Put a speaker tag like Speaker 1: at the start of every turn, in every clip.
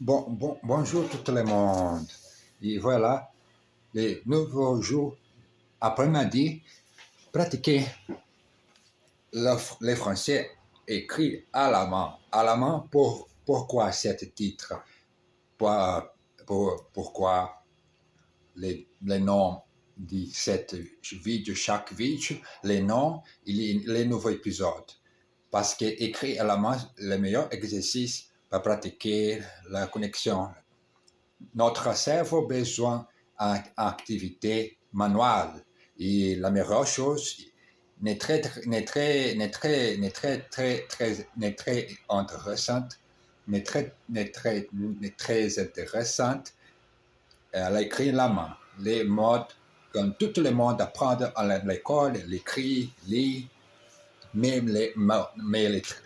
Speaker 1: Bonjour tout le monde. Et voilà, les nouveaux jours après-midi, pratiquer les français écrit à la main. À la main, pourquoi cet titre? Pourquoi les noms de cette vidéo, chaque vidéo, les noms et les nouveaux épisodes? Parce que écrit à la main, le meilleur exercice pour pratiquer la connexion. Notre cerveau a besoin d'activité manuelle. Et la meilleure chose n'est très intéressante, elle écrit la main. Les modes, comme tout le monde apprend à l'école, l'écrit, lit, mais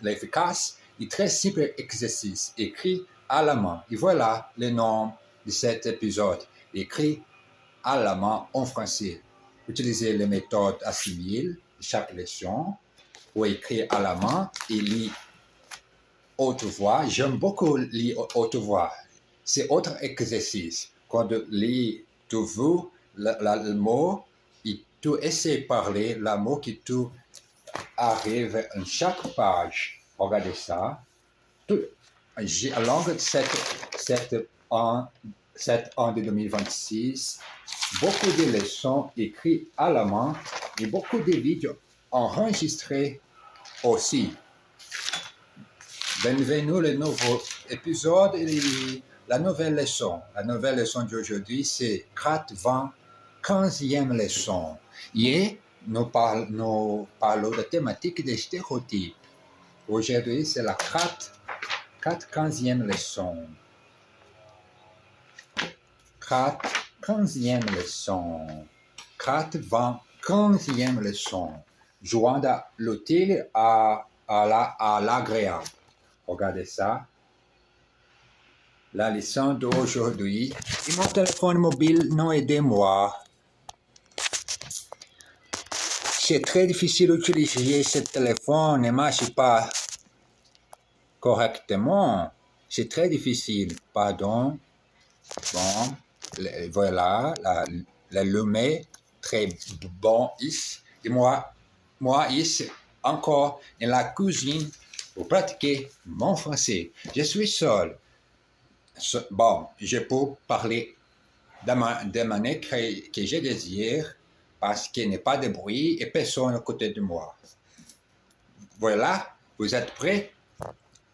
Speaker 1: l'efficace et très simple exercice écrit à la main. Et voilà le nom de cet épisode, écrit à la main en français. Utilisez les méthodes assimiles de chaque leçon ou écrire à la main et lire haute voix. J'aime beaucoup lire haute voix. C'est autre exercice. Quand lis tu veux le mot et tu essaies de parler le mot que tu arrive à chaque page. Regardez ça. À longue de cette an de 2026, beaucoup de leçons écrites à la main et beaucoup de vidéos enregistrées aussi. Bienvenue au nouveau épisode et la nouvelle leçon. La nouvelle leçon d'aujourd'hui, c'est 15e leçon. Et nous parlons de thématique des stéréotypes. Aujourd'hui, c'est la 15e leçon. 15e leçon. 15e leçon. Joindre l'utile à l'agréable. Regardez ça. La leçon d'aujourd'hui. Et mon téléphone mobile non aide-moi. C'est très difficile d'utiliser ce téléphone, ne marche pas correctement. C'est très difficile. Pardon. Bon, voilà, la lumière très bon ici. Et moi ici, encore dans la cuisine pour pratiquer mon français. Je suis seul. Bon, je peux parler de manière que je désire parce qu'il n'y a pas de bruit et personne à côté de moi. Voilà, vous êtes prêts?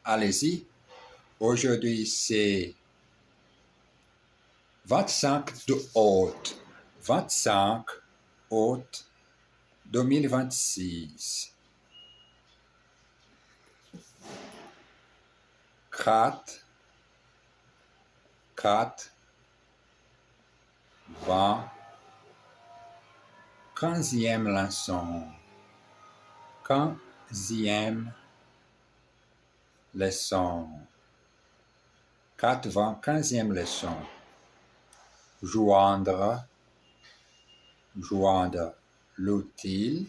Speaker 1: Allez-y. Aujourd'hui, c'est 25 août. 25 août 2026. 4, 20, 15e leçon. 15e leçon. 4, 20, 15e leçon. Joindre l'utile.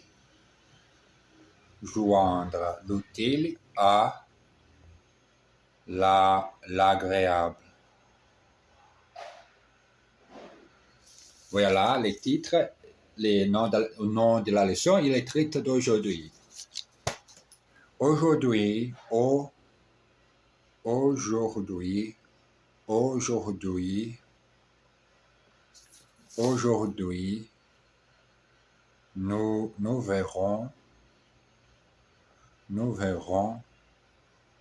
Speaker 1: Joindre l'utile à l'agréable. Voilà les titres, le nom de la leçon et les titres d'aujourd'hui. Aujourd'hui, nous verrons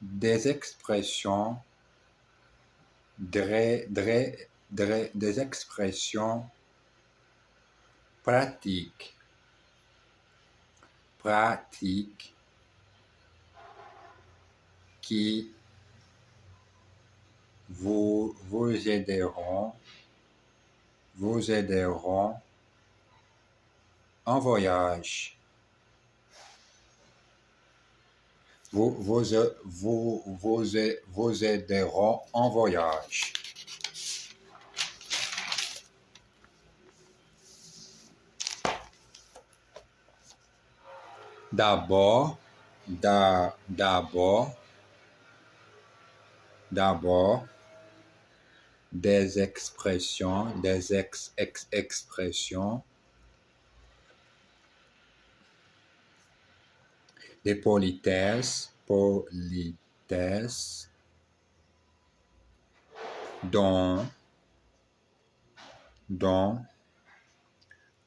Speaker 1: des expressions des expressions pratiques qui vous aideront en voyage. Vous aideront en voyage. D'abord, des expressions, expressions, des politesses, dont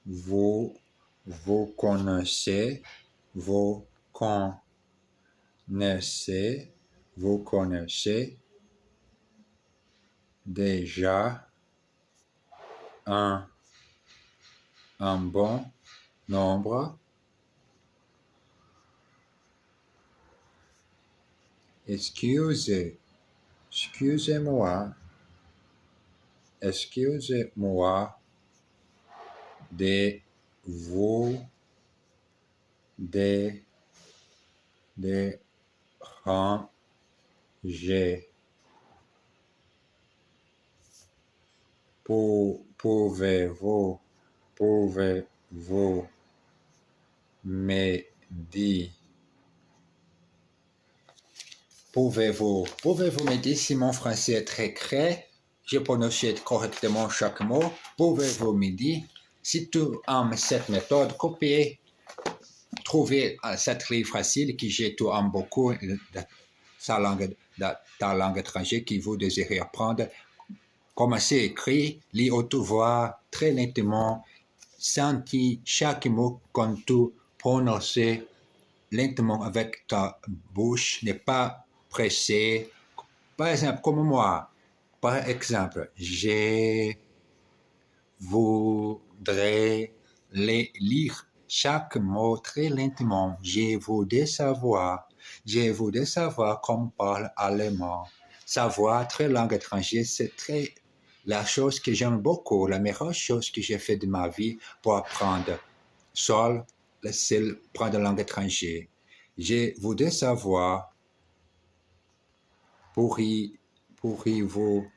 Speaker 1: vous connaissez, vous connaissez déjà un bon nombre. Excusez-moi de vous déranger. Pouvez-vous m'aider? Pouvez-vous m'aider si mon français est très clair? Je prononce correctement chaque mot. Pouvez-vous m'aider? Si tu aimes cette méthode, copiez, trouvez cette livre facile que j'ai tout aime beaucoup de ta langue étrangère que vous désirez apprendre. Commencez à écrire, lire haute voix, très lentement, sentir chaque mot quand tu prononces lentement avec ta bouche, n'est pas pressé. Par exemple, comme moi, par exemple, je voudrais lire chaque mot très lentement. Je voudrais savoir comment parle allemand. Savoir très langue étrangère, c'est la chose que j'aime beaucoup, la meilleure chose que j'ai fait de ma vie pour apprendre. Seul, prendre langue étrangère. Je voudrais savoir, pourriez-vous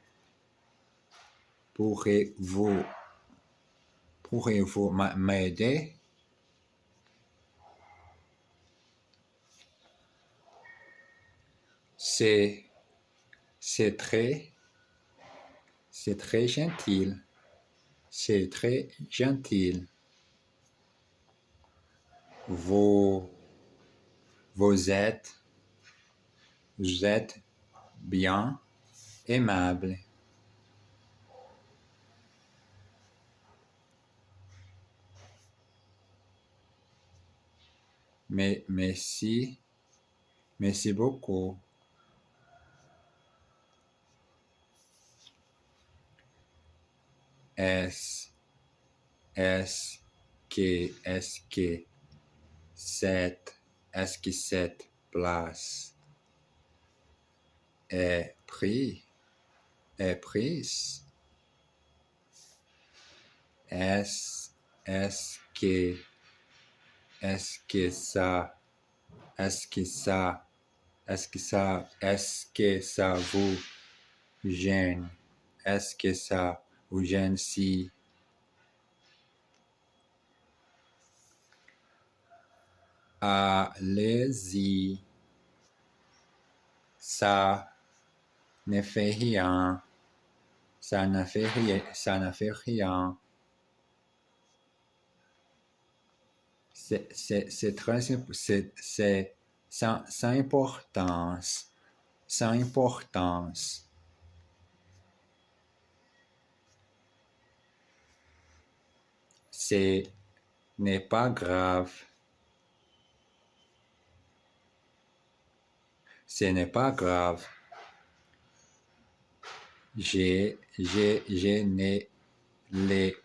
Speaker 1: m'aider? C'est très gentil. C'est très gentil. Vous êtes bien aimable. Mais merci beaucoup. Est-ce que cette place est prise? Est-ce que ça vous gêne? Est-ce que ça vous gêne si allez-y, ça ne fait rien, ça ne fait rien. C'est très c'est sans importance, Ce n'est pas grave. Ce n'est pas grave. Je ne l'ai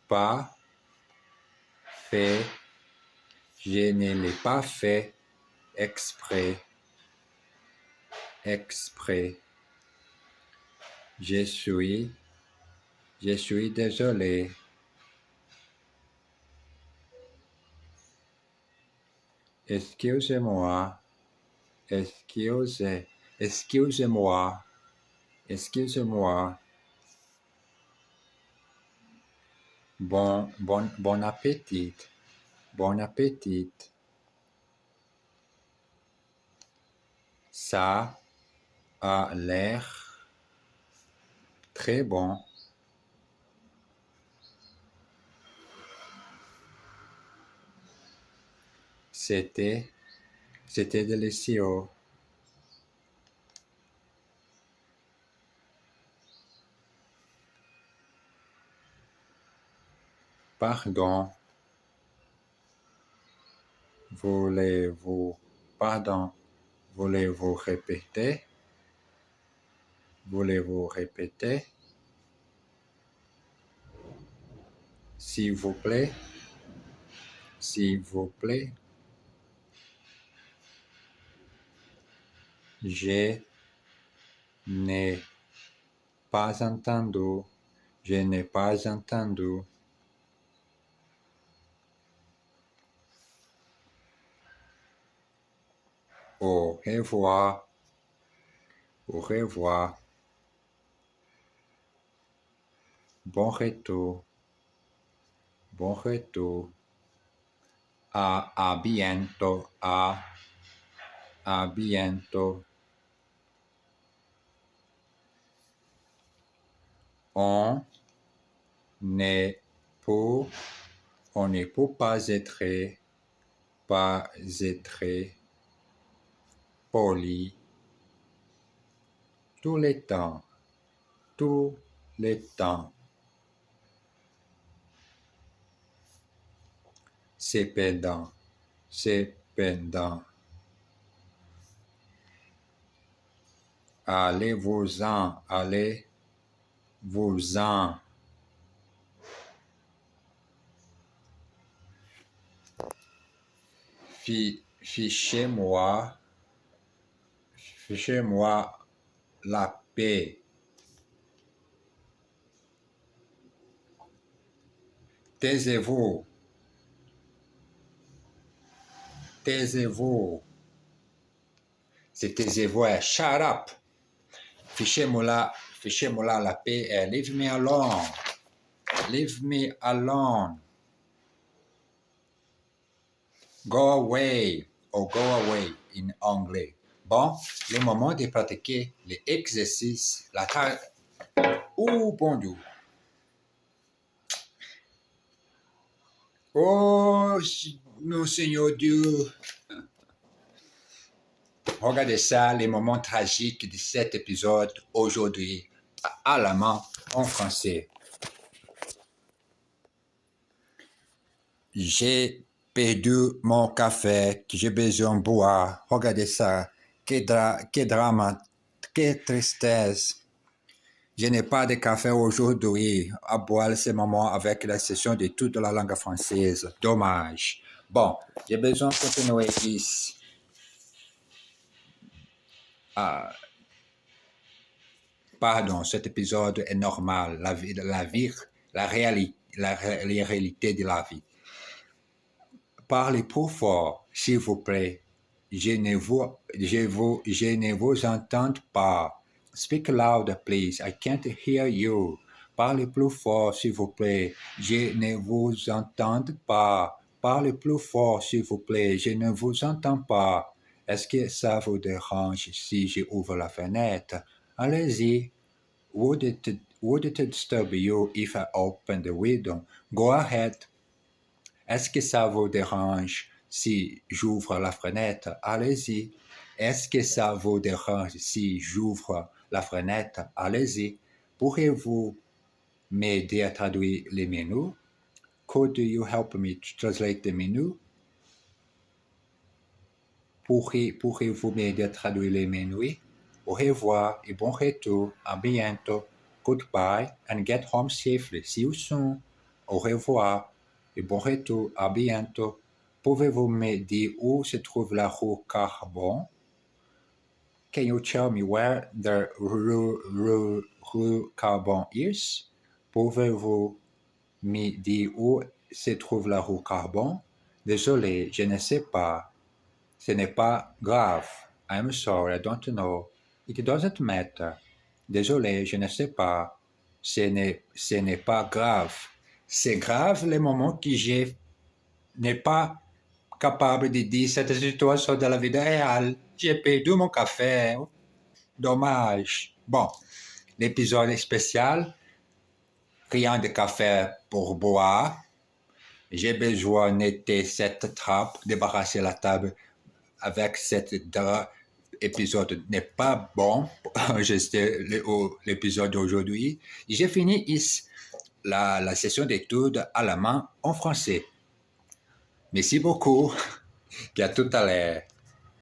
Speaker 1: pas fait. Je ne l'ai pas fait exprès. Je suis désolé. Excusez-moi. Bon appétit. Bon appétit. Ça a l'air Très bon. C'était délicieux. Pardon. Voulez-vous, pardon, voulez-vous répéter? Voulez-vous répéter? S'il vous plaît, s'il vous plaît. Je n'ai pas entendu. Je n'ai pas entendu. Au revoir. Au revoir. Bon retour. Bon retour. À bientôt. À bientôt. On ne peut, on ne peut pas être poli tout le temps. Tout le temps. Cependant. Cependant. Allez-vous-en. Allez-vous-en. Fichez-moi la paix. Taisez-vous. Taisez-vous. C'est taisez-vous. Shut up. Fichez-moi la paix. Leave me alone. Leave me alone. Go away. Or go away in anglais. Bon, le moment de pratiquer les exercices, la tâche. Oh, bon Dieu. Oh, mon Seigneur Dieu. Regardez ça, les moments tragiques de cet épisode aujourd'hui, allemand en français. J'ai perdu mon café que j'ai besoin de boire. Regardez ça, que drame, que tristesse. Je n'ai pas de café aujourd'hui à boire ce moment avec la session d'études de la langue française. Dommage. Bon, j'ai besoin de continuer ici. Pardon, cet épisode est normal. La réalité de la vie. Parlez plus fort, s'il vous plaît. Je ne vous entends pas. Speak louder, please. I can't hear you. Parlez plus fort, s'il vous plaît. Je ne vous entends pas. Parlez plus fort, s'il vous plaît. Je ne vous entends pas. Est-ce que ça vous dérange si j'ouvre la fenêtre? Allez-y. Would it disturb you if I open the window? Go ahead. Est-ce que ça vous dérange si j'ouvre la fenêtre? Allez-y. Est-ce que ça vous dérange si j'ouvre la fenêtre? Allez-y. Pourriez-vous m'aider à traduire les menus? Could you help me to translate the menu? Pourriez-vous m'aider à traduire les menus? Au revoir et bon retour. À bientôt. Goodbye and get home safely. See you soon. Au revoir et bon retour. À bientôt. Pouvez-vous me dire où se trouve la rue Carbon? Can you tell me where the rue Carbon is? Pouvez-vous me dire où se trouve la rue Carbon? Désolé, je ne sais pas. Ce n'est pas grave. I'm sorry, I don't know. It doesn't matter. Désolé, je ne sais pas. Ce n'est pas grave. C'est grave le moment que je n'ai pas capable de dire cette situation de la vie réelle. J'ai perdu mon café. Dommage. Bon, l'épisode spécial, rien de café pour boire. J'ai besoin de cette trappe, débarrasser la table avec cette drap. L'épisode n'est pas bon, juste l'épisode d'aujourd'hui. J'ai fini ici la session d'études à la main en français. Merci beaucoup et à tout à l'heure.